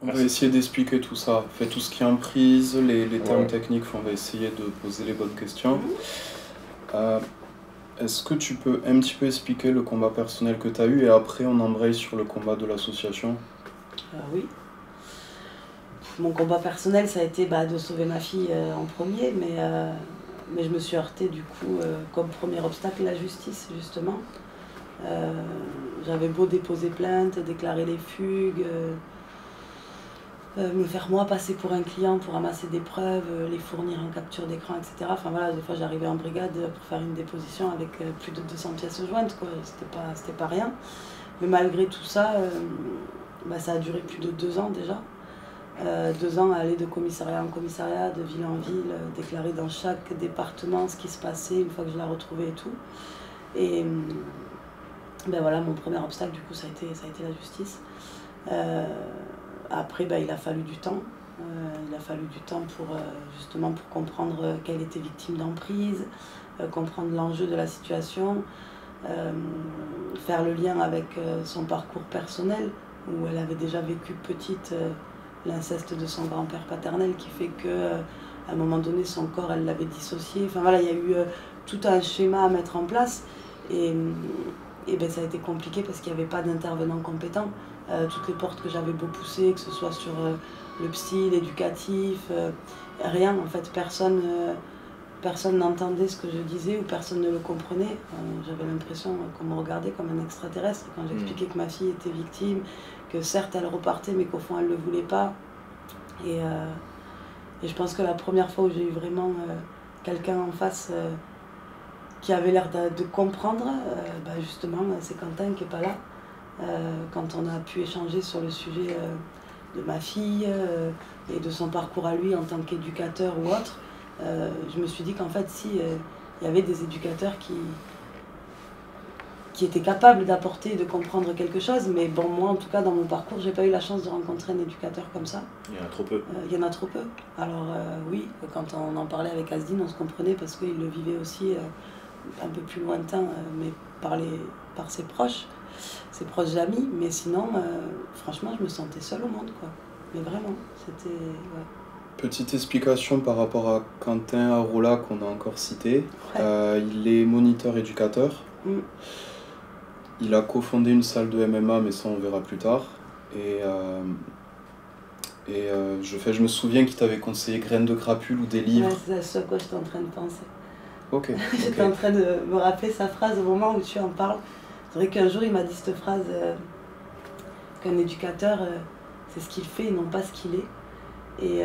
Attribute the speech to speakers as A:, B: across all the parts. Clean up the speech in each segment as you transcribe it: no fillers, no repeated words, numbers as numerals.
A: On va essayer d'expliquer tout ça. Fait tout ce qui est emprise, les termes techniques, on va essayer de poser les bonnes questions. Est-ce que tu peux un petit peu expliquer le combat personnel que tu as eu et après on embraye sur le combat de l'association?
B: Oui. Mon combat personnel, ça a été de sauver ma fille en premier, mais je me suis heurtée du coup, comme premier obstacle, la justice, justement. J'avais beau déposer plainte, déclarer les fugues, me faire moi passer pour un client pour ramasser des preuves, les fournir en capture d'écran, etc. Enfin voilà, des fois j'arrivais en brigade pour faire une déposition avec plus de 200 pièces jointes, quoi. C'était pas rien. Mais malgré tout ça, ça a duré plus de 2 ans déjà. 2 ans à aller de commissariat en commissariat, de ville en ville, déclarer dans chaque département ce qui se passait une fois que je la retrouvais et tout. Et voilà, mon premier obstacle du coup ça a été la justice. Après il a fallu du temps. Il a fallu du temps pour justement pour comprendre qu'elle était victime d'emprise, comprendre l'enjeu de la situation, faire le lien avec son parcours personnel où elle avait déjà vécu petite l'inceste de son grand-père paternel qui fait que à un moment donné son corps elle l'avait dissocié. Enfin voilà, il y a eu tout un schéma à mettre en place et ça a été compliqué parce qu'il n'y avait pas d'intervenants compétents. Toutes les portes que j'avais beau pousser, que ce soit sur le psy, l'éducatif, rien en fait, personne n'entendait ce que je disais ou personne ne le comprenait. J'avais l'impression qu'on me regardait comme un extraterrestre quand j'expliquais que ma fille était victime, que certes elle repartait mais qu'au fond elle ne le voulait pas. Et je pense que la première fois où j'ai eu vraiment quelqu'un en face qui avait l'air de comprendre, justement c'est Quentin qui n'est pas là. Quand on a pu échanger sur le sujet de ma fille et de son parcours à lui en tant qu'éducateur ou autre, je me suis dit qu'en fait si il y avait des éducateurs qui étaient capables d'apporter et de comprendre quelque chose, mais bon, moi en tout cas dans mon parcours j'ai pas eu la chance de rencontrer un éducateur comme ça.
A: Il y en a trop peu.
B: Il y en a trop peu. Alors oui, quand on en parlait avec Asdine, on se comprenait parce qu'il le vivait aussi un peu plus lointain, mais par ses proches amis, mais sinon franchement je me sentais seule au monde, quoi. Mais vraiment, c'était... Ouais.
A: Petite explication par rapport à Quentin Arola qu'on a encore cité. Il est moniteur éducateur. Il a cofondé une salle de MMA, mais ça on verra plus tard. Je me souviens qu'il t'avait conseillé Graines de Crapule ou des livres.
B: Ouais, c'est ce à quoi j'étais en train de penser.
A: Ok.
B: J'étais en train de me rappeler sa phrase au moment où tu en parles. C'est vrai qu'un jour il m'a dit cette phrase qu'un éducateur c'est ce qu'il fait et non pas ce qu'il est. Et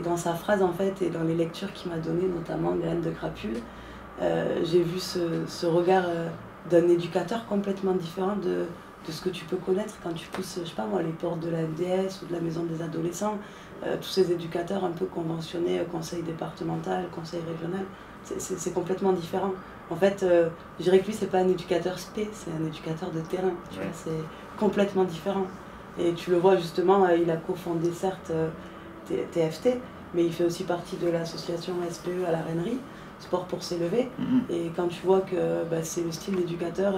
B: dans sa phrase en fait et dans les lectures qu'il m'a données, notamment Graines de Crapule, j'ai vu ce regard d'un éducateur complètement différent de ce que tu peux connaître quand tu pousses, je sais pas moi, les portes de la MDS ou de la maison des adolescents, tous ces éducateurs un peu conventionnés, conseil départemental, conseil régional, c'est complètement différent. En fait, je dirais que lui, c'est pas un éducateur spé, c'est un éducateur de terrain, tu vois, c'est complètement différent. Et tu le vois justement, il a cofondé certes TFT, mais il fait aussi partie de l'association SPE à la Reinerie, Sport pour s'élever. Et quand tu vois que c'est le style d'éducateur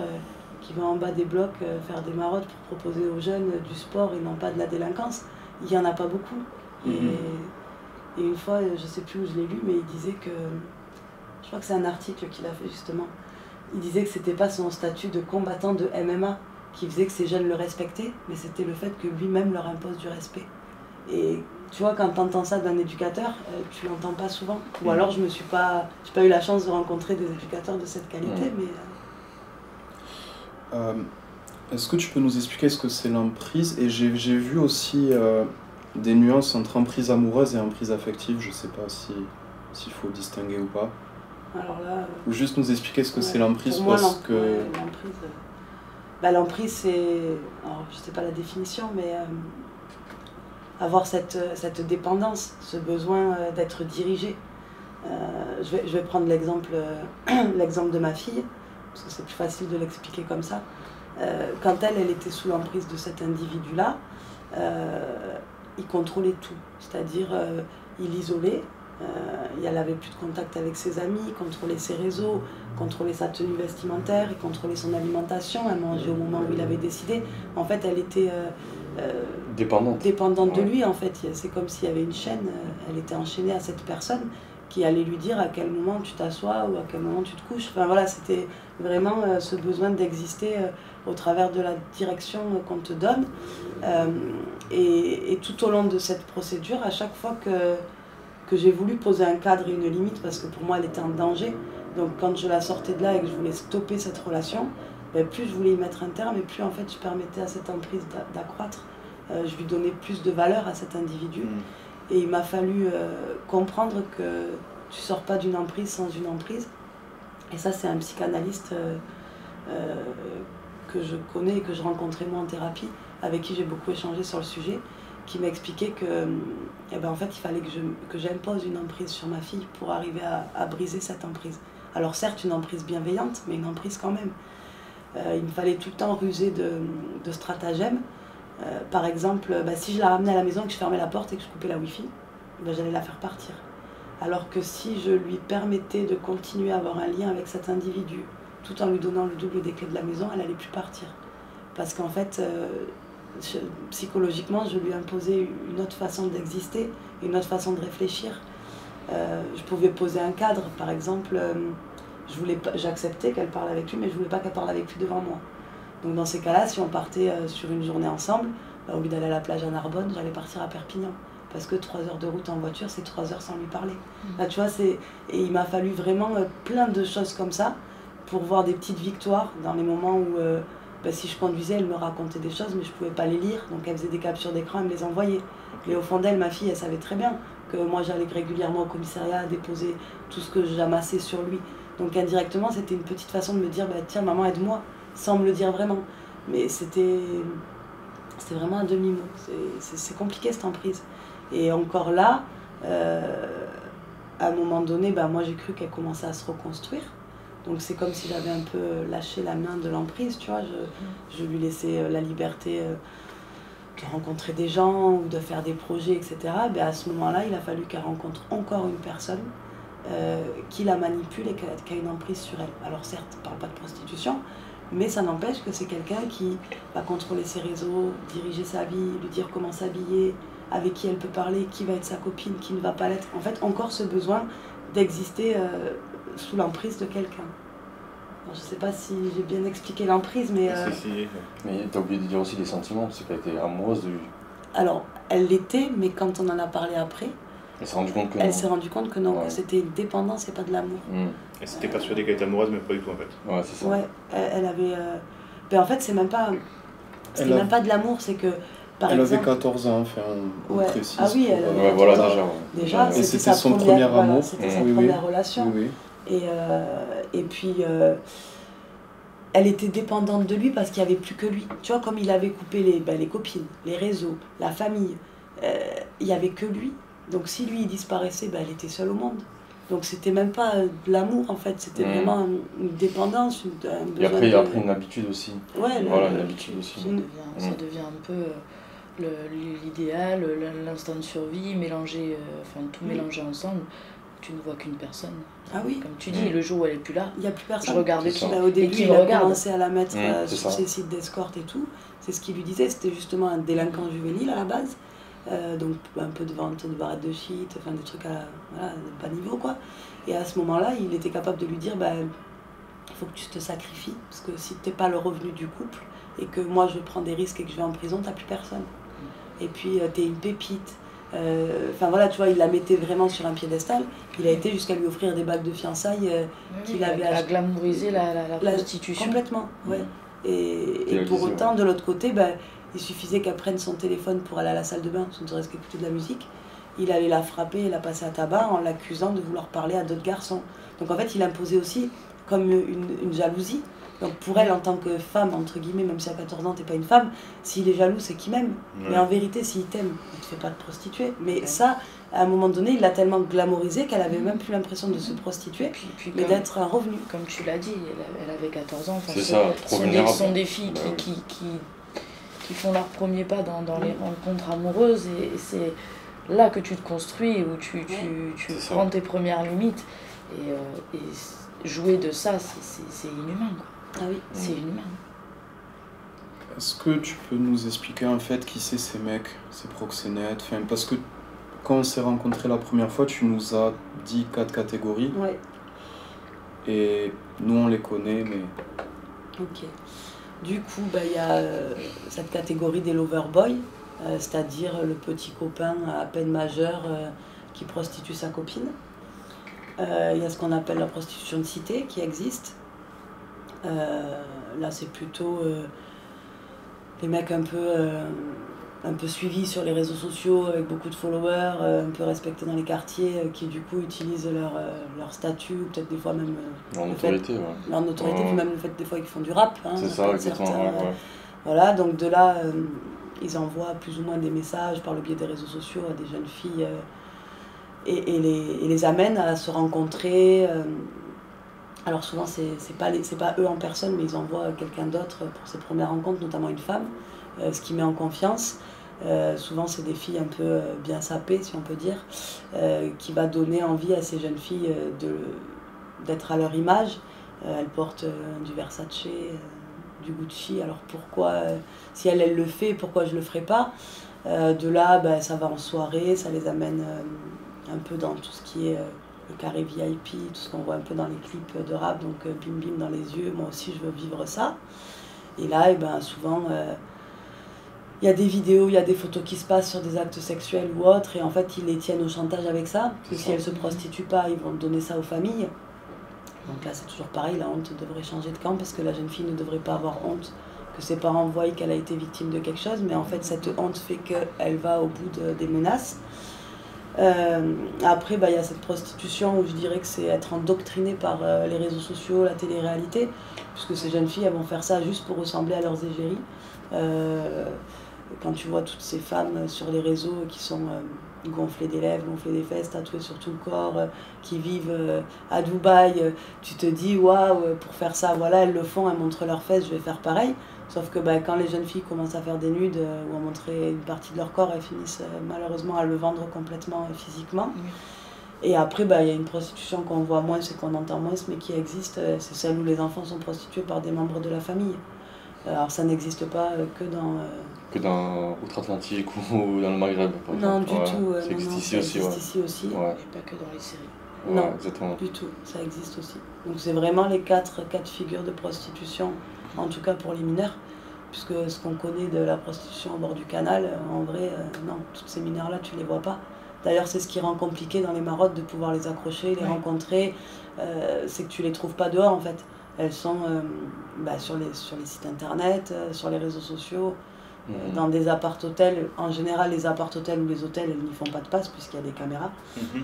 B: qui va en bas des blocs faire des marottes pour proposer aux jeunes du sport et non pas de la délinquance, il n'y en a pas beaucoup. Et une fois, je sais plus où je l'ai lu, mais il disait que, je crois que c'est un article qu'il a fait justement, il disait que c'était pas son statut de combattant de MMA qui faisait que ces jeunes le respectaient, mais c'était le fait que lui-même leur impose du respect. Et tu vois, quand tu entends ça d'un éducateur, tu l'entends pas souvent. Ou alors j'ai pas eu la chance de rencontrer des éducateurs de cette qualité, mais...
A: Est-ce que tu peux nous expliquer ce que c'est l'emprise? Et j'ai vu aussi des nuances entre emprise amoureuse et emprise affective, je sais pas s'il faut distinguer ou pas.
B: Alors là...
A: Ou juste nous expliquer ce que c'est l'emprise,
B: pour moi,
A: parce que...
B: l'emprise, c'est... Alors, je sais pas la définition, mais... avoir cette dépendance, ce besoin d'être dirigé. Je vais prendre l'exemple de ma fille, parce que c'est plus facile de l'expliquer comme ça. Quand elle était sous l'emprise de cet individu-là, il contrôlait tout. C'est-à-dire, il l'isolait, elle n'avait plus de contact avec ses amis, il contrôlait ses réseaux, contrôlait sa tenue vestimentaire, il contrôlait son alimentation, elle mangeait au moment où il avait décidé. En fait, elle était dépendante de lui en fait. C'est comme s'il y avait une chaîne, elle était enchaînée à cette personne qui allait lui dire à quel moment tu t'assois ou à quel moment tu te couches. Enfin voilà, c'était vraiment ce besoin d'exister au travers de la direction qu'on te donne. Et tout au long de cette procédure, à chaque fois que j'ai voulu poser un cadre et une limite, parce que pour moi elle était en danger, donc quand je la sortais de là et que je voulais stopper cette relation, ben, plus je voulais y mettre un terme et plus en fait je permettais à cette emprise d'accroître. Je lui donnais plus de valeur à cet individu. Et il m'a fallu comprendre que tu ne sors pas d'une emprise sans une emprise. Et ça, c'est un psychanalyste que je connais et que je rencontrais moi en thérapie, avec qui j'ai beaucoup échangé sur le sujet, qui m'a expliqué que en fait, il fallait que j'impose une emprise sur ma fille pour arriver à briser cette emprise. Alors certes, une emprise bienveillante, mais une emprise quand même. Il me fallait tout le temps ruser de stratagèmes. Par exemple, si je la ramenais à la maison, que je fermais la porte et que je coupais la wifi, j'allais la faire partir. Alors que si je lui permettais de continuer à avoir un lien avec cet individu, tout en lui donnant le double des clés de la maison, elle n'allait plus partir. Parce qu'en fait, psychologiquement, je lui imposais une autre façon d'exister, une autre façon de réfléchir. Je pouvais poser un cadre, par exemple, j'acceptais qu'elle parle avec lui, mais je ne voulais pas qu'elle parle avec lui devant moi. Donc dans ces cas-là, si on partait sur une journée ensemble, au lieu d'aller à la plage à Narbonne, j'allais partir à Perpignan. Parce que 3 heures de route en voiture, c'est 3 heures sans lui parler. Là, tu vois, et il m'a fallu vraiment plein de choses comme ça pour voir des petites victoires dans les moments où, si je conduisais, elle me racontait des choses, mais je ne pouvais pas les lire. Donc elle faisait des captures d'écran, elle me les envoyait. Mais au fond d'elle, ma fille, elle savait très bien que moi, j'allais régulièrement au commissariat déposer tout ce que j'amassais sur lui. Donc indirectement, c'était une petite façon de me dire, tiens, maman, aide-moi, sans me le dire vraiment. Mais c'était vraiment un demi-mot. C'est compliqué cette emprise. Et encore là, à un moment donné, moi j'ai cru qu'elle commençait à se reconstruire. Donc c'est comme si j'avais un peu lâché la main de l'emprise, tu vois. Je lui laissais la liberté de rencontrer des gens ou de faire des projets, etc. À ce moment-là, il a fallu qu'elle rencontre encore une personne qui la manipule et qui a une emprise sur elle. Alors certes, je ne parle pas de prostitution, mais ça n'empêche que c'est quelqu'un qui va contrôler ses réseaux, diriger sa vie, lui dire comment s'habiller, avec qui elle peut parler, qui va être sa copine, qui ne va pas l'être. En fait, encore ce besoin d'exister sous l'emprise de quelqu'un. Je ne sais pas si j'ai bien expliqué l'emprise, mais...
C: Mais tu as oublié de dire aussi les sentiments, c'est qu'elle était amoureuse de lui.
B: Alors, elle l'était, mais quand on en a parlé après,
C: elle s'est rendue compte que non.
B: Elle s'est rendue compte que non, que c'était une dépendance et pas de l'amour.
D: Elle s'était persuadée qu'elle était amoureuse, mais pas du tout en fait.
C: Ouais, c'est ça.
B: Ouais, elle avait... en fait, c'est même pas... C'était même pas de l'amour, c'est que...
A: Elle avait 14 ans, enfin, on précise.
B: Ah oui, elle avait
C: voilà,
B: déjà.
A: Et c'était son premier amour.
B: C'était sa première relation.
A: Oui.
B: Et puis, elle était dépendante de lui parce qu'il n'y avait plus que lui. Tu vois, comme il avait coupé les copines, les réseaux, la famille, il n'y avait que lui. Donc si lui, il disparaissait, elle était seule au monde. Donc c'était même pas de l'amour en fait, c'était vraiment une dépendance, un besoin.
C: Et après, il a pris une habitude aussi.
B: Ouais,
C: voilà, une habitude aussi.
E: Ça devient un peu l'idéal, l'instant de survie, mélanger, tout mélanger ensemble. Tu ne vois qu'une personne.
B: Ah oui.
E: Comme tu dis, le jour où elle n'est plus là,
B: il n'y a plus personne.
E: Je regarde qui.
B: Au début, il a commencé à la mettre sur ses sites d'escorte et tout. C'est ce qu'il lui disait, c'était justement un délinquant juvénile à la base. Donc un peu de vente de barrettes de shit, des trucs à bas niveau quoi. Et à ce moment-là, il était capable de lui dire il faut que tu te sacrifies, parce que si tu n'es pas le revenu du couple et que moi je prends des risques et que je vais en prison, tu n'as plus personne. Et puis tu es une pépite. Tu vois, il la mettait vraiment sur un piédestal. Il a été jusqu'à lui offrir des bagues de fiançailles qu'il avait
E: à glamouriser la prostitution.
B: Complètement, ouais. Et pour autant, de l'autre côté, il suffisait qu'elle prenne son téléphone pour aller à la salle de bain, sans ne serait-ce qu'écouter de la musique. Il allait la frapper et la passer à tabac en l'accusant de vouloir parler à d'autres garçons. Donc en fait, il imposait aussi comme une jalousie. Donc pour elle, en tant que femme, entre guillemets, même si à 14 ans, t'es pas une femme, s'il est jaloux, c'est qu'il m'aime. Mais en vérité, s'il t'aime, il te fait pas de prostituée. Mais ça, à un moment donné, il l'a tellement glamourisé qu'elle avait même plus l'impression de se prostituer, mais d'être un revenu.
E: Comme tu l'as dit, elle avait 14 ans.
C: C'est ça, trop vulnérable.
E: Ce sont des filles qui font leur premier pas dans les rencontres amoureuses, et c'est là que tu te construis, où tu prends tes premières limites, et jouer de ça, c'est inhumain, quoi.
B: Ah oui.
E: C'est inhumain.
A: Est-ce que tu peux nous expliquer en fait qui c'est ces mecs, ces proxénètes, enfin, parce que quand on s'est rencontrés la première fois, tu nous as dit 4 catégories.
B: Ouais.
A: Et nous on les connaît, mais...
B: Ok. Du coup, y a cette catégorie des loverboys, c'est-à-dire le petit copain à peine majeur qui prostitue sa copine. Il y a ce qu'on appelle la prostitution de cité qui existe. Là, c'est plutôt les mecs un peu suivis sur les réseaux sociaux, avec beaucoup de followers, un peu respectés dans les quartiers, qui du coup utilisent leur statut, ou peut-être des fois même
C: leur notoriété,
B: leur notoriété, puis même le fait des fois qu'ils font du rap. Hein,
C: c'est ça, exactement.
B: Voilà, donc de là, ils envoient plus ou moins des messages par le biais des réseaux sociaux à des jeunes filles et les amènent à se rencontrer. Alors souvent, c'est pas eux en personne, mais ils envoient quelqu'un d'autre pour ces premières rencontres, notamment une femme, ce qui met en confiance. Souvent, c'est des filles un peu bien sapées, si on peut dire, qui va donner envie à ces jeunes filles d'être à leur image. Elles portent du Versace, du Gucci, alors pourquoi, si elle le fait, pourquoi je le ferais pas? De là, ça va en soirée, ça les amène un peu dans tout ce qui est le carré VIP, tout ce qu'on voit un peu dans les clips de rap, donc bim bim dans les yeux, moi aussi je veux vivre ça. Et là, souvent, il y a des vidéos, il y a des photos qui se passent sur des actes sexuels ou autres, et en fait ils les tiennent au chantage avec ça, parce que si elles ne se prostituent pas, ils vont donner ça aux familles. Donc là c'est toujours pareil, la honte devrait changer de camp, parce que la jeune fille ne devrait pas avoir honte que ses parents voient qu'elle a été victime de quelque chose, mais en fait cette honte fait qu'elle va au bout des menaces. Après, il y a cette prostitution où je dirais que c'est être endoctriné par les réseaux sociaux, la télé-réalité, puisque ces jeunes filles elles vont faire ça juste pour ressembler à leurs égéries. Quand tu vois toutes ces femmes sur les réseaux qui sont gonflées des lèvres, gonflées des fesses, tatouées sur tout le corps, qui vivent à Dubaï, tu te dis waouh, pour faire ça, voilà, elles le font, elles montrent leurs fesses, je vais faire pareil. Sauf que quand les jeunes filles commencent à faire des nudes ou à montrer une partie de leur corps, elles finissent malheureusement à le vendre complètement physiquement. Oui. Et après, il y a une prostitution qu'on voit moins, c'est qu'on entend moins, mais qui existe, c'est celle où les enfants sont prostitués par des membres de la famille. Alors ça n'existe pas que dans...
C: Que dans Outre-Atlantique ou dans le Maghreb, par exemple.
B: Non, du tout.
C: Ça existe ici aussi.
B: Ici aussi.
E: Ouais. Et pas que dans les séries.
B: Non,
C: exactement.
B: Du tout, ça existe aussi. Donc c'est vraiment les quatre figures de prostitution, en tout cas pour les mineurs, puisque ce qu'on connaît de la prostitution au bord du canal, en vrai, non, toutes ces mineurs-là, tu les vois pas. D'ailleurs, c'est ce qui rend compliqué dans les marottes de pouvoir les accrocher, les rencontrer, c'est que tu les trouves pas dehors en fait. Elles sont sur les sites internet, sur les réseaux sociaux, dans des appart-hôtels. En général, les appart-hôtels ou les hôtels, elles n'y font pas de passe puisqu'il y a des caméras.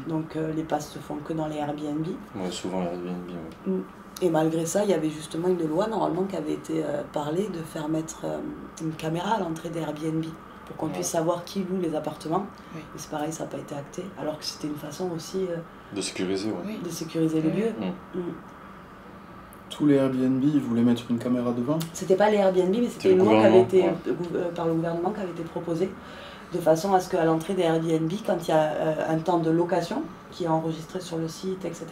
B: Donc les passes se font que dans les Airbnb.
C: Ouais, souvent les Airbnb. Ouais.
B: Et malgré ça, il y avait justement une loi normalement qui avait été parlée de faire mettre une caméra à l'entrée des Airbnb pour qu'on puisse savoir qui loue les appartements. Oui. Mais c'est pareil, ça n'a pas été acté, alors que c'était une façon aussi
C: de sécuriser,
B: de sécuriser le lieu.
A: Tous les Airbnb, ils voulaient mettre une caméra devant?
B: C'était pas les Airbnb, mais c'était une loi qui avait été par le gouvernement qui avait été proposée, de façon à ce qu'à l'entrée des Airbnb, quand il y a un temps de location qui est enregistré sur le site, etc.,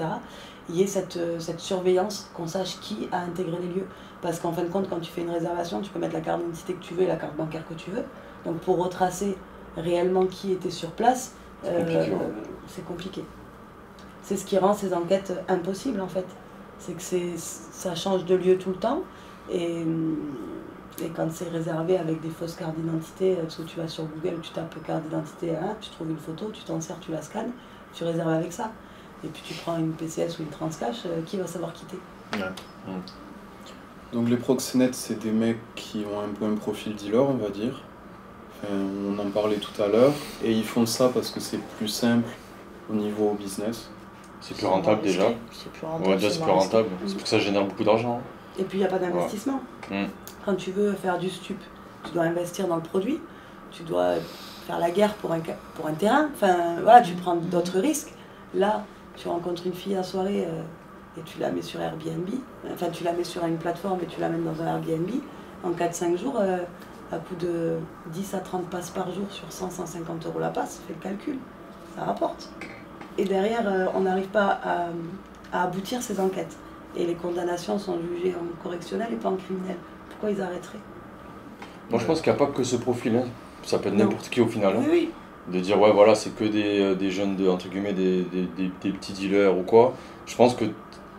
B: il y ait cette surveillance, qu'on sache qui a intégré les lieux. Parce qu'en fin de compte, quand tu fais une réservation, tu peux mettre la carte d'identité que tu veux et la carte bancaire que tu veux. Donc pour retracer réellement qui était sur place, c'est compliqué. C'est ce qui rend ces enquêtes impossibles en fait. C'est que ça change de lieu tout le temps. Et quand c'est réservé avec des fausses cartes d'identité, parce que tu vas sur Google, tu tapes carte d'identité, tu trouves une photo, tu t'en sers, tu la scannes, tu réserves avec ça. Et puis tu prends une PCS ou une Transcash, qui va savoir quitter.
A: Donc les proxénètes, c'est des mecs qui ont un peu un profil dealer, on va dire. Enfin, on en parlait tout à l'heure. Et ils font ça parce que c'est plus simple au niveau business.
C: C'est plus rentable déjà.
E: C'est plus rentable.
C: Ouais, déjà c'est plus rentable. C'est pour que ça génère beaucoup d'argent.
B: Et puis il n'y a pas d'investissement. Quand tu veux faire du stup, tu dois investir dans le produit, tu dois faire la guerre pour un terrain. Enfin voilà, tu prends d'autres risques. Là, tu rencontres une fille à soirée et tu la mets sur Airbnb. Enfin, tu la mets sur une plateforme et tu l'amènes dans un Airbnb. En 4-5 jours, à coût de 10 à 30 passes par jour sur 100-150 € la passe, fais le calcul. Ça rapporte. Et derrière, on n'arrive pas à aboutir ces enquêtes. Et les condamnations sont jugées en correctionnel et pas en criminel. Pourquoi ils arrêteraient?
C: Moi je pense qu'il n'y a pas que ce profil, hein. Ça peut être n'importe qui au final. Hein.
B: Oui.
C: De dire ouais voilà c'est que des jeunes entre guillemets des petits dealers ou quoi. Je pense que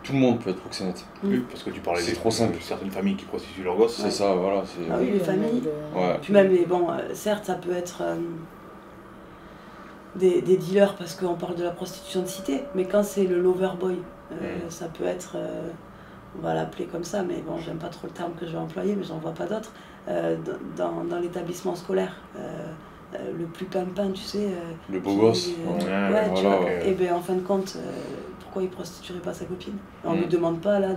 C: tout le monde peut être proxénète.
D: Oui, parce que tu parlais
C: c'est trop simple.
D: Certaines familles qui prostituent leurs gosses.
C: C'est ça, voilà.
B: Ah oui, les familles.
C: Ouais.
B: Puis même, certes, ça peut être des dealers parce qu'on parle de la prostitution de cité, mais quand c'est le lover boy, ça peut être, on va l'appeler comme ça, mais bon, j'aime pas trop le terme que je vais employer, mais j'en vois pas d'autres, dans l'établissement scolaire. Le plus pimpin, tu sais.
C: Le beau gosse.
B: Ouais, tu vois. Et bien en fin de compte, pourquoi il prostituerait pas sa copine? On lui demande pas là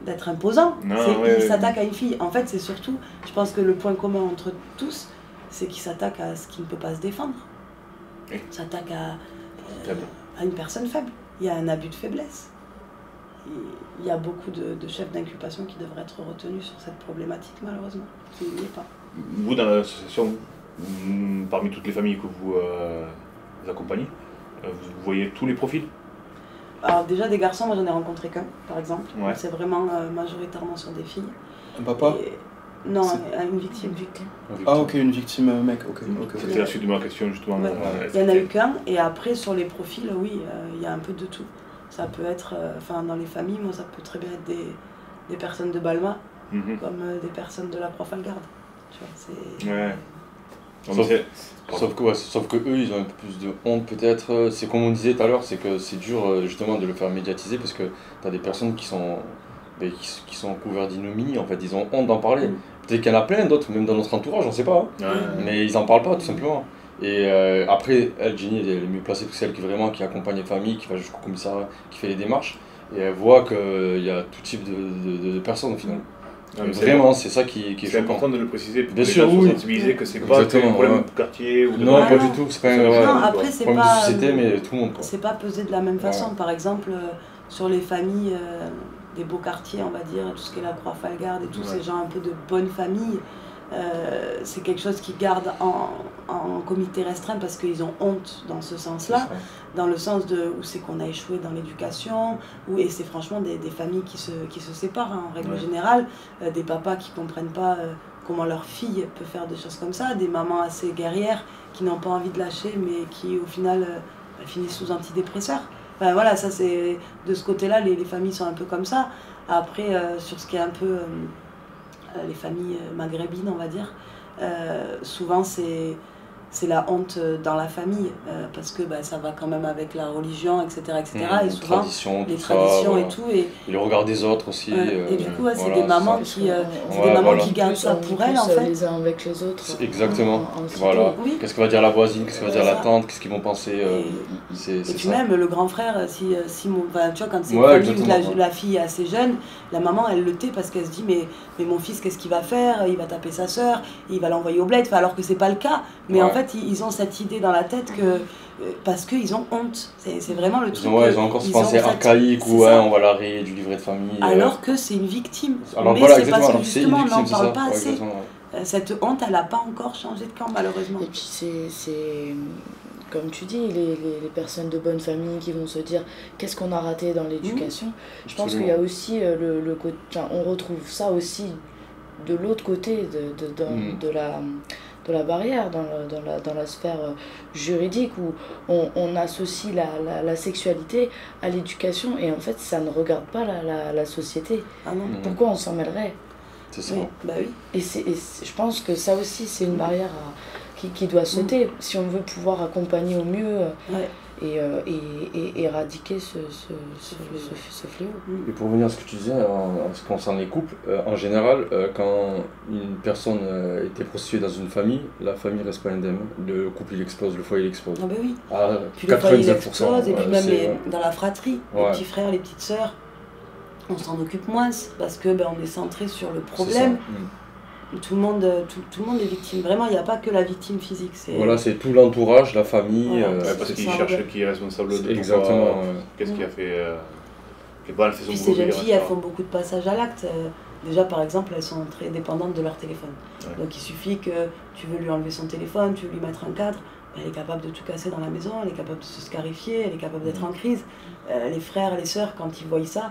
B: d'être imposant. Il s'attaque à une fille. En fait, c'est surtout, je pense que le point commun entre tous, c'est qu'il s'attaque à ce qui ne peut pas se défendre. Il s'attaque à une personne faible. Il y a un abus de faiblesse. Il y a beaucoup de chefs d'inculpation qui devraient être retenus sur cette problématique, malheureusement. Il n'y est pas.
D: Vous, dans l'association, parmi toutes les familles que vous accompagnez, vous voyez tous les profils?
B: Alors déjà des garçons, moi j'en ai rencontré qu'un, par exemple.
D: Ouais.
B: C'est vraiment majoritairement sur des filles.
A: Un papa?
B: Non, une victime.
A: Ah ok, une victime mec, ok.
D: C'était la suite de ma question justement.
B: Ouais. Il y en a eu qu'un, et après sur les profils, oui, il y a un peu de tout. Ça peut être, dans les familles, moi ça peut très bien être des personnes de Balma, comme des personnes de la Croix-Falgarde. Tu vois, c'est...
C: Sauf que eux, ils ont un peu plus de honte peut-être. C'est comme on disait tout à l'heure, c'est que c'est dur justement de le faire médiatiser parce que tu as des personnes qui sont couvertes d'ignominie, en fait, ils ont honte d'en parler. Peut-être qu'il y en a plein d'autres, même dans notre entourage, on sait pas. Mais ils en parlent pas tout simplement. Et après, elle, Jenny, elle est mieux placée que celle qui accompagne les familles, qui va jusqu'au commissariat, qui fait les démarches. Et elle voit qu'il y a tout type de personnes au final. Vraiment, c'est ça qui est
D: choquant. Important de le préciser pour
C: bien
D: que
C: sûr,
D: les gens soient sensibilisés que c'est pas un problème de quartier ou de...
C: Non, pas du tout, c'est pas un
B: problème
C: de société, mais tout le monde.
B: C'est pas pesé de la même façon. Par exemple, sur les familles des beaux quartiers, on va dire, tout ce qui est la Croix-Falgarde et tous ces gens un peu de bonnes familles, c'est quelque chose qu'ils gardent en comité restreint parce qu'ils ont honte dans ce sens-là, dans le sens de où c'est qu'on a échoué dans l'éducation, et c'est franchement des familles qui se séparent en règle générale, des papas qui ne comprennent pas comment leur fille peut faire des choses comme ça, des mamans assez guerrières qui n'ont pas envie de lâcher mais qui au final finissent sous antidépresseurs. Enfin, voilà, ça c'est de ce côté-là, les familles sont un peu comme ça. Après, sur ce qui est un peu les familles maghrébines, on va dire, souvent c'est la honte dans la famille, parce que ça va quand même avec la religion, etc. et souvent les traditions et tout. Et
C: le regard des autres aussi.
B: Et du coup, c'est des mamans qui gardent ça pour elles, en fait.
E: Les uns avec les autres.
C: Exactement. Voilà. Oui. Qu'est-ce que va dire la voisine, qu'est-ce que va dire la tante, qu'est-ce qu'ils vont penser.
B: Et puis même le grand frère, tu vois, quand c'est une famille où la fille est assez jeune, la maman, elle le tait parce qu'elle se dit mais mon fils, qu'est-ce qu'il va faire? Il va taper sa sœur, il va l'envoyer au bled, alors que c'est pas le cas. Mais en fait, ils ont cette idée dans la tête que parce qu'ils ont honte, c'est vraiment le truc.
C: Ils ont encore ce pensée archaïque où on va l'arrêter du livret de famille.
B: Alors que c'est une victime.
C: Alors
B: mais
C: voilà,
B: c'est parce que
C: justement
B: on n'en parle pas assez. Cette honte, elle n'a pas encore changé de camp, malheureusement.
E: Et puis c'est comme tu dis, les personnes de bonne famille qui vont se dire qu'est-ce qu'on a raté dans l'éducation. Je pense qu'il y a aussi le côté, on retrouve ça aussi de l'autre côté de la barrière, dans la sphère juridique, où on associe la sexualité à l'éducation, et en fait ça ne regarde pas la société.
B: Ah non.
E: Pourquoi on s'en mêlerait?
C: C'est ça.
B: Oui.
E: Et je pense que ça aussi c'est une barrière qui doit sauter si on veut pouvoir accompagner au mieux et éradiquer ce fléau.
C: Et pour revenir à ce que tu disais en ce qui concerne les couples, en général, quand une personne était prostituée dans une famille, la famille reste pas indemne. Le couple il explose, le foyer il explose.
B: Ah ben oui.
C: À
B: puis le foyer il
C: 99%.
B: explose, et puis même dans la fratrie, les petits frères, les petites sœurs, on s'en occupe moins parce que on est centré sur le problème. Tout le monde est victime. Vraiment, il n'y a pas que la victime physique.
C: Voilà, c'est tout l'entourage, la famille.
D: Parce qu'ils cherchent qui est responsable de
C: exactement.
D: Qu'est-ce qui a fait. Qui a fait son
B: puis ces jeunes filles, elles font beaucoup de passages à l'acte. Déjà, par exemple, elles sont très dépendantes de leur téléphone. Donc il suffit que tu veux lui enlever son téléphone, tu veux lui mettre un cadre. Elle est capable de tout casser dans la maison, elle est capable de se scarifier, elle est capable d'être en crise. Les frères, les sœurs, quand ils voient ça,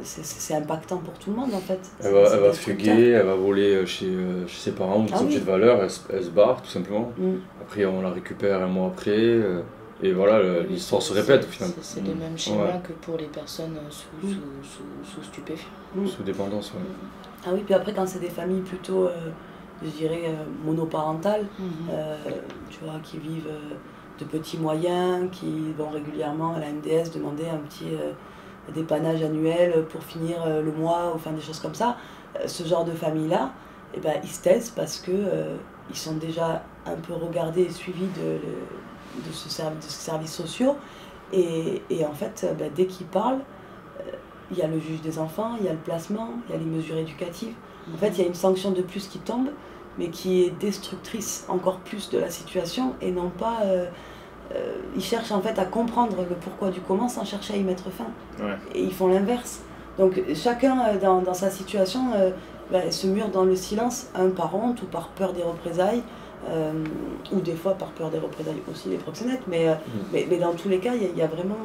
B: c'est impactant pour tout le monde en fait.
C: Elle va fuguer, elle va voler chez ses parents, des objets de valeur, elle se barre tout simplement. Après on la récupère un mois après, et voilà, l'histoire se répète au final.
E: C'est les mêmes schémas que pour les personnes sous stupéfiants.
C: Sous dépendance,
B: Ah oui, puis après quand c'est des familles plutôt, je dirais, monoparentales, tu vois, qui vivent de petits moyens, qui vont régulièrement à la MDS demander un petit dépannage annuel pour finir le mois, ou enfin des choses comme ça, ce genre de famille-là, eh ben, ils se taisent parce que ils sont déjà un peu regardés et suivis de ces services sociaux. Et en fait, ben, dès qu'ils parlent, il y a le juge des enfants, il y a le placement, il y a les mesures éducatives. En fait, il y a une sanction de plus qui tombe, mais qui est destructrice encore plus de la situation, et non pas... ils cherchent en fait à comprendre le pourquoi du comment sans chercher à y mettre fin. Et ils font l'inverse. Donc chacun dans sa situation se mure dans le silence, un par honte ou par peur des représailles, ou des fois par peur des représailles aussi les proxénètes, mais dans tous les cas il y a vraiment,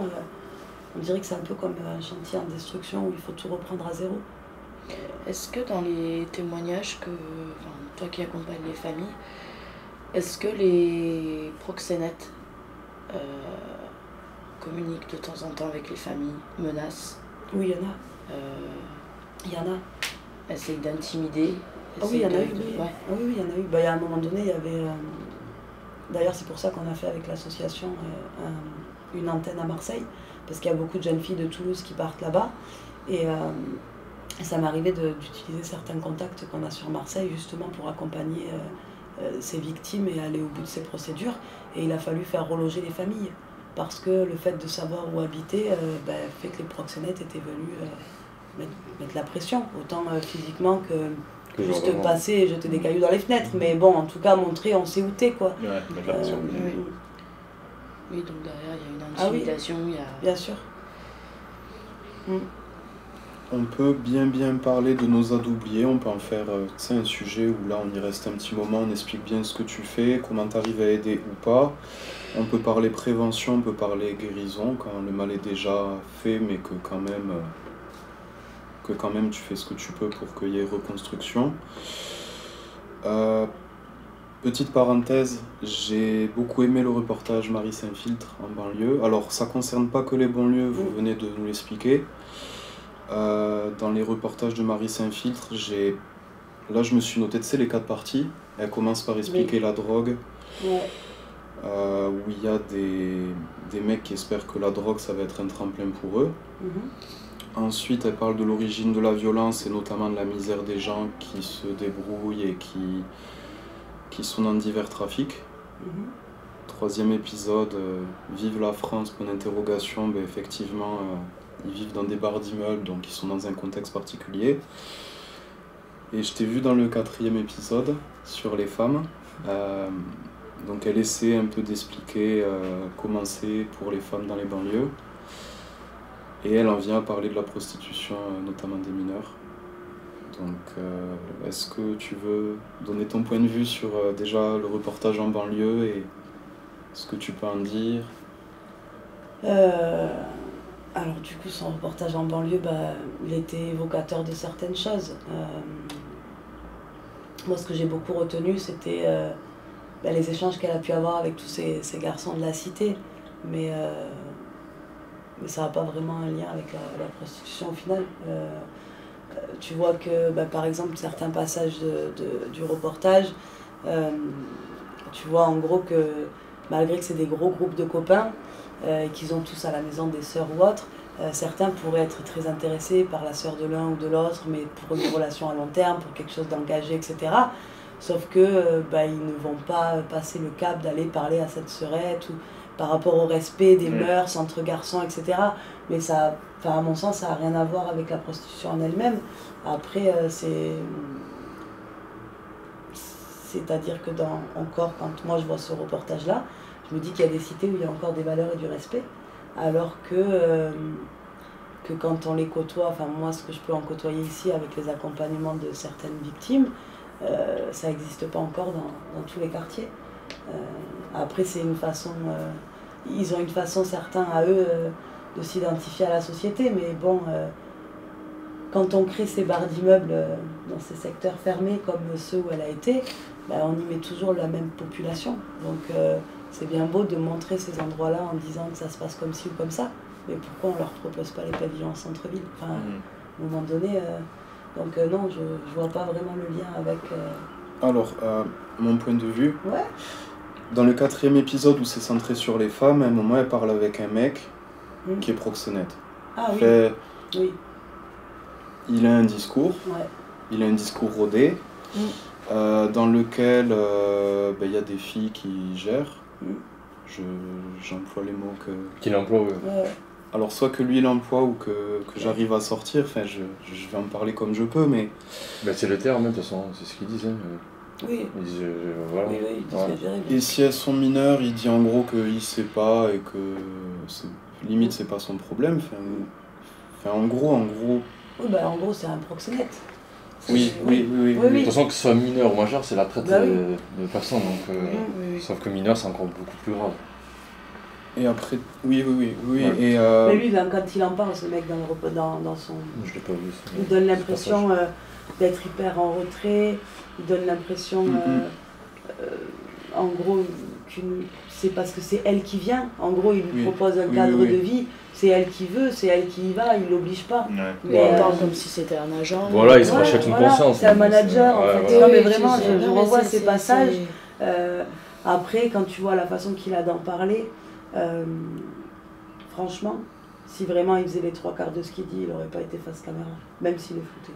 B: on dirait que c'est un peu comme un chantier en destruction où il faut tout reprendre à zéro.
E: Est-ce que dans les témoignages toi qui accompagnes les familles, est-ce que les proxénètes communiquent de temps en temps avec les familles, menacent?
B: Oui, il y en a. Il y en a.
E: Essayent d'intimider?
B: Ah oui, il y en a eu. Oui, il y en a eu. Il y a un moment donné, il y avait... D'ailleurs, c'est pour ça qu'on a fait avec l'association une antenne à Marseille, parce qu'il y a beaucoup de jeunes filles de Toulouse qui partent là-bas. Et ça m'est arrivé d'utiliser certains contacts qu'on a sur Marseille, justement pour accompagner ces victimes et aller au bout de ces procédures. Et il a fallu faire reloger les familles, parce que le fait de savoir où habiter fait que les proxénètes étaient venus mettre la pression, autant physiquement que juste passer et jeter des cailloux dans les fenêtres. Mais bon, en tout cas, montrer on sait où t'es, quoi.
D: Ouais, mettre la pression.
E: Oui, donc derrière, il y a une intimidation.
B: Ah oui, bien sûr.
A: On peut bien parler de nos ados oubliés, on peut en faire un sujet où là on y reste un petit moment, on explique bien ce que tu fais, comment tu arrives à aider ou pas. On peut parler prévention, on peut parler guérison, quand le mal est déjà fait, mais que quand même tu fais ce que tu peux pour qu'il y ait reconstruction. Petite parenthèse, j'ai beaucoup aimé le reportage Marie Saint-Filtre en banlieue. Alors ça concerne pas que les banlieues, vous venez de nous l'expliquer. Dans les reportages de Marie Saint-Filtre, là je me suis noté, tu sais, les 4 parties. Elle commence par expliquer la drogue, où il y a des mecs qui espèrent que la drogue ça va être un tremplin pour eux. Ensuite elle parle de l'origine de la violence et notamment de la misère des gens qui se débrouillent et qui sont dans divers trafics. 3e épisode, Vive la France, point d'interrogation, effectivement ils vivent dans des barres d'immeubles, donc ils sont dans un contexte particulier. Et je t'ai vu dans le 4e épisode sur les femmes. Donc elle essaie un peu d'expliquer comment c'est pour les femmes dans les banlieues. Et elle en vient à parler de la prostitution, notamment des mineurs. Donc est-ce que tu veux donner ton point de vue sur déjà le reportage en banlieue et ce que tu peux en dire?
B: Alors du coup, son reportage en banlieue, il était évocateur de certaines choses. Moi, ce que j'ai beaucoup retenu, c'était les échanges qu'elle a pu avoir avec tous ces garçons de la cité. Mais ça n'a pas vraiment un lien avec la prostitution au final. Tu vois que, par exemple, certains passages du reportage, tu vois en gros que malgré que c'est des gros groupes de copains, qu'ils ont tous à la maison des sœurs ou autres, certains pourraient être très intéressés par la sœur de l'un ou de l'autre, mais pour une relation à long terme, pour quelque chose d'engagé, etc. Sauf que ils ne vont pas passer le cap d'aller parler à cette sœurette ou par rapport au respect des mœurs entre garçons, etc. Mais ça, à mon sens, ça n'a rien à voir avec la prostitution en elle-même. Après, c'est-à-dire que encore, quand moi je vois ce reportage-là, je me dis qu'il y a des cités où il y a encore des valeurs et du respect, alors que quand on les côtoie, enfin moi ce que je peux en côtoyer ici avec les accompagnements de certaines victimes, ça n'existe pas encore dans tous les quartiers. Après c'est une façon, ils ont une façon certains à eux de s'identifier à la société, mais bon, quand on crée ces barres d'immeubles dans ces secteurs fermés comme ceux où elle a été, on y met toujours la même population. Donc c'est bien beau de montrer ces endroits-là en disant que ça se passe comme ci ou comme ça, mais pourquoi on leur propose pas les pavillons en centre-ville? Enfin, à un moment donné, donc non, je vois pas vraiment le lien avec...
A: Alors, mon point de vue, dans le 4e épisode où c'est centré sur les femmes, à un moment elle parle avec un mec qui est proxénète.
B: Ah oui. Oui.
A: Il a un discours, il a un discours rodé, dans lequel il y a des filles qui gèrent. J'emploie les mots
C: qu'il emploie,
A: Alors soit que lui l'emploie ou que j'arrive à sortir, enfin je vais en parler comme je peux, mais...
C: c'est le terme, de toute façon, c'est ce qu'ils disent.
B: Oui.
C: Ils disent, voilà.
B: Oui, ils disent
A: Et si elles sont mineures, il dit en gros qu'il sait pas et que limite c'est pas son problème. Enfin, en gros...
B: Oui, en gros c'est un proxénète.
A: Oui.
C: De toute façon, que ce soit mineur ou majeur, c'est la traite de personnes. Donc, sauf que mineur, c'est encore beaucoup plus grave.
A: Et après, oui.
C: Ouais.
A: Et
B: Mais lui, quand il en parle, ce mec dans son...
C: Je l'ai pas vu.
B: Il donne l'impression d'être hyper en retrait. Il donne l'impression, en gros, c'est parce que c'est elle qui vient. En gros, il lui propose un cadre de vie. C'est elle qui veut, c'est elle qui y va, il l'oblige pas.
E: Mais on parle comme si c'était un agent.
C: Voilà, il se rachète une conscience.
B: C'est un manager, en fait. Non, mais vraiment, je revois ces passages. Après, quand tu vois la façon qu'il a d'en parler, franchement, si vraiment il faisait les 3/4 de ce qu'il dit, il n'aurait pas été face caméra, même s'il est flouté.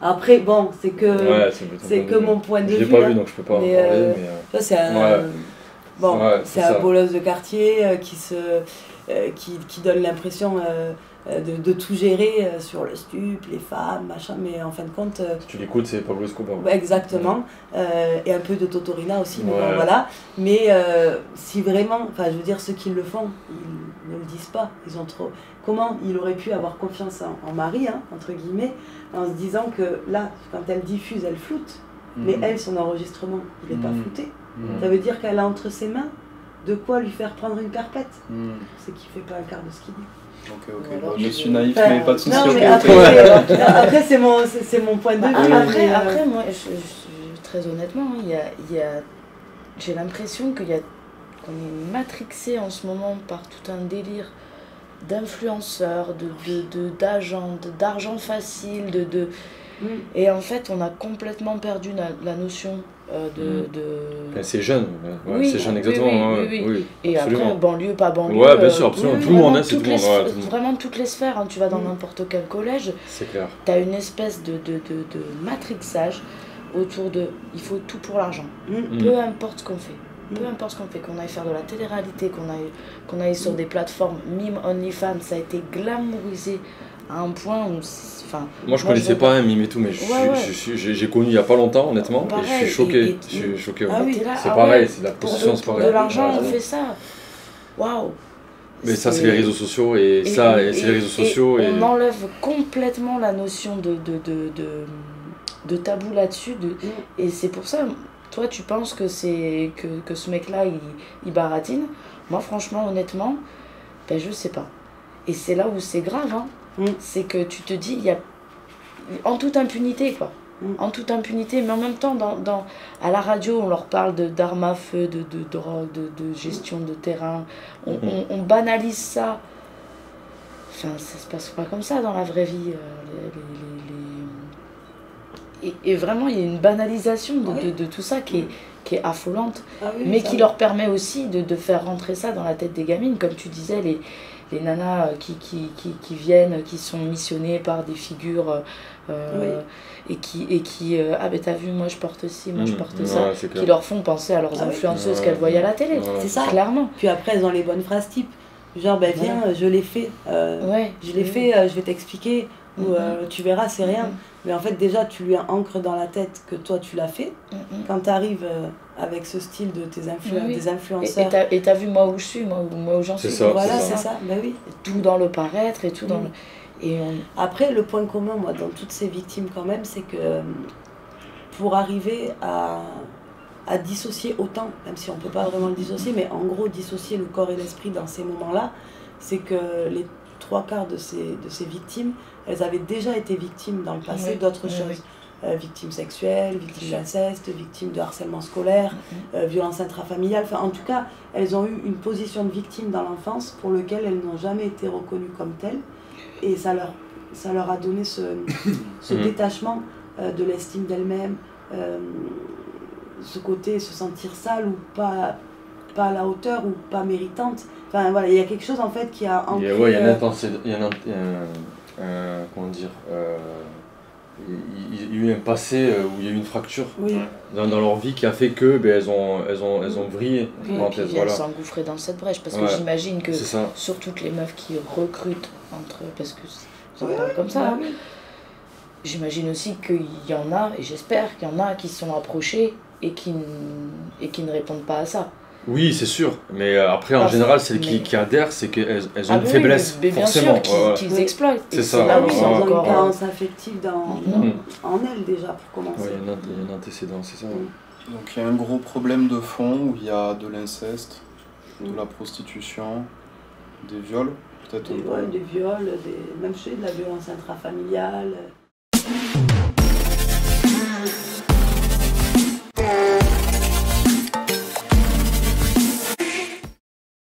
B: Après, bon, c'est que mon point de vue.
C: Je l'ai pas vu, donc je peux pas en parler.
B: Ça, c'est un bolos de quartier qui donne l'impression de tout gérer sur le stup, les femmes, machin, mais en fin de compte...
C: tu l'écoutes, c'est Pablo Escobar.
B: Exactement, et un peu de Totorina aussi, mais bon, voilà. Mais si vraiment, enfin je veux dire, ceux qui le font, ils ne le disent pas, ils ont trop... Comment il aurait pu avoir confiance en Marie, entre guillemets, en se disant que là, quand elle diffuse, elle floute, mais elle, son enregistrement, il n'est pas flouté. Ça veut dire qu'elle a entre ses mains de quoi lui faire prendre une carpette. C'est qu'il ne fait pas un quart de ce qu'il dit.
A: Ok. Voilà. Je suis naïf, mais pas de soucis.
B: Non, mais après c'est mon point de vue.
E: Après, moi, très honnêtement, j'ai l'impression qu'on est matrixé en ce moment par tout un délire d'influenceurs, d'agents, d'argent facile, et en fait, on a complètement perdu la notion
C: c'est jeune, c'est jeune exactement.
E: Oui. Et absolument. Après, banlieue, pas banlieue.
C: Ouais, bien sûr, absolument. Tout le monde, c'est tout le monde.
E: Vraiment toutes les sphères, hein. Tu vas dans n'importe quel collège,
C: c'est clair.
E: Tu as une espèce de matrixage autour de il faut tout pour l'argent. Peu importe ce qu'on fait. Peu importe ce qu'on fait, qu'on aille faire de la télé-réalité, qu'on aille sur des plateformes mime OnlyFans, ça a été glamourisé à un point où...
C: Moi je connaissais pas un mime et tout, mais j'ai connu il y a pas longtemps honnêtement, pareil, et je suis choqué. Je suis choqué. C'est pareil, c'est la prostitution, c'est pareil.
E: De l'argent, on fait ça. Waouh.
C: Mais ça c'est les réseaux sociaux et c'est les réseaux sociaux et...
E: On enlève complètement la notion de tabou là-dessus, et c'est pour ça... Toi, tu penses que ce mec-là, il baratine. Moi, franchement, honnêtement, je sais pas. Et c'est là où c'est grave, hein. C'est que tu te dis, il y a... En toute impunité, quoi. En toute impunité, mais en même temps, à la radio, on leur parle d'armes à feu, de drogue, de gestion de terrain. On banalise ça. Enfin, ça se passe pas comme ça dans la vraie vie. Et vraiment, il y a une banalisation de tout ça qui est affolante, mais qui leur permet aussi de faire rentrer ça dans la tête des gamines. Comme tu disais, les nanas qui viennent, qui sont missionnées par des figures et qui t'as vu, moi je porte ci, moi je porte ça, qui leur font penser à leurs influenceuses qu'elles voyaient à la télé.
B: C'est ça,
E: clairement.
B: Puis après, elles ont les bonnes phrases type, genre viens, je l'ai fait, je vais t'expliquer, ou tu verras, c'est rien. Mais en fait, déjà, tu lui ancres dans la tête que toi, tu l'as fait. Quand tu arrives avec ce style de des influenceurs...
E: Et t'as vu moi où je suis, moi où j'en suis.
B: Voilà, c'est ça. Ben oui.
E: Tout dans le paraître et tout dans le...
B: Après, le point commun, moi, dans toutes ces victimes, quand même, c'est que pour arriver à dissocier autant, même si on ne peut pas vraiment le dissocier, mais en gros, dissocier le corps et l'esprit dans ces moments-là, c'est que 3/4 de ces victimes, elles avaient déjà été victimes dans le passé d'autres choses. Victimes sexuelles, victimes d'inceste, victimes de harcèlement scolaire, violences intrafamiliales. Enfin, en tout cas, elles ont eu une position de victime dans l'enfance pour laquelle elles n'ont jamais été reconnues comme telles. Et ça leur a donné ce détachement de l'estime d'elles-mêmes, ce côté se sentir sale ou pas à la hauteur ou pas méritante. Enfin voilà, il y a quelque chose en fait qui a ancré...
C: Il y a eu un passé où il y a eu une fracture dans leur vie qui a fait que elles ont vrillé.
E: Oui, et puis elles s'engouffraient dans cette brèche, parce que j'imagine que sur toutes les meufs qui recrutent entre eux, parce que ça parle comme ça, j'imagine aussi qu'il y en a, et j'espère qu'il y en a qui se sont approchés et qui ne répondent pas à ça.
C: Oui, c'est sûr, mais après en général, celles qui adhèrent, c'est qu'elles ont une faiblesse, forcément.
E: Bien sûr, qu'ils exploitent.
C: C'est ça.
B: Là, oui, elles ont une carence affective en elles déjà, pour commencer.
C: Oui, il y a un antécédent, c'est ça.
A: Donc il y a un gros problème de fond où il y a de l'inceste, de la prostitution, des viols, peut-être.
B: Des viols, même chez de la violence intrafamiliale.